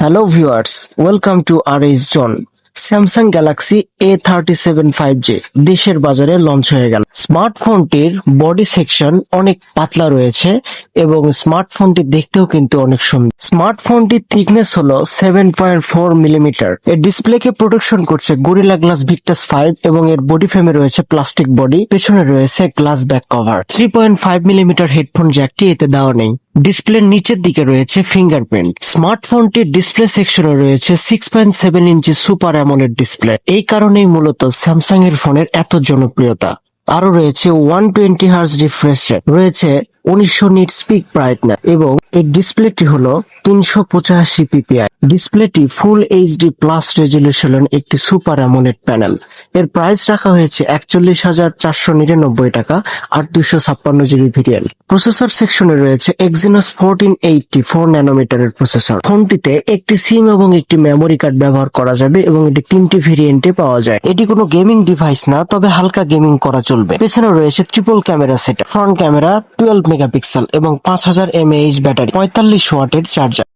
Hello viewers, welcome to RS John. Samsung Galaxy A37 5G দেশের বাজারে launch হয়ে গেল। স্মার্টফোনটির বডি সেকশন অনেক পাতলা রয়েছে এবং স্মার্টফোনটি দেখতেও কিন্তু অনেক সুন্দর। স্মার্টফোনটির থিকনেস হলো 7.4 মিলিমিটার। এর ডিসপ্লেকে প্রোটেকশন করছে গরিলা গ্লাস ভিক্টাস 5 এবং এর বডি ফ্রেমে রয়েছে প্লাস্টিক বডি, পেছনে রয়েছে glass back cover. 3.5 millimetre headphone জ্যাকটি এতে দেওয়া নেই। ডিসপ্লের নিচের দিকে রয়েছে ফিঙ্গারপ্রিন্ট। স্মার্টফোনটির ডিসপ্লে সেকশনে রয়েছে 6.7 ইঞ্চি সুপার অ্যামোলেড ডিসপ্লে। এই কারণেই মূলত স্যামসাং এর ফোনের এত জনপ্রিয়তা। আরো রয়েছে 120 হার্জ রিফ্রেশ রেট, রয়েছে 1900 নিটস পিক ব্রাইটনেস এবং এর ডিসপ্লেটি হলো 385 পিপিআই। ডিসপ্লেটি ফুল এইচডি প্লাস রেজলিউশনের একটি সুপার অ্যামোলেড প্যানেল। এর প্রাইস রাখা হয়েছে 41,499 টাকা আর 256 জিবি ভেরিয়েন্ট। প্রসেসর সেকশনে রয়েছে Exynos 1480 4 ন্যানোমিটারের প্রসেসর। ফোনটিতে একটি সিম এবং একটি মেমোরি কার্ড ব্যবহার করা যাবে এবং এটি 3টি ভেরিয়েন্টে পাওয়া যায়। এটি কোনো গেমিং ডিভাইস না, তবে হালকা গেমিং করা চলবে। পেছনে রয়েছে triple camera set, front camera 12 megapixel এবং 5000 mAh ব্যাটারি, 45 ওয়াটের চার্জার।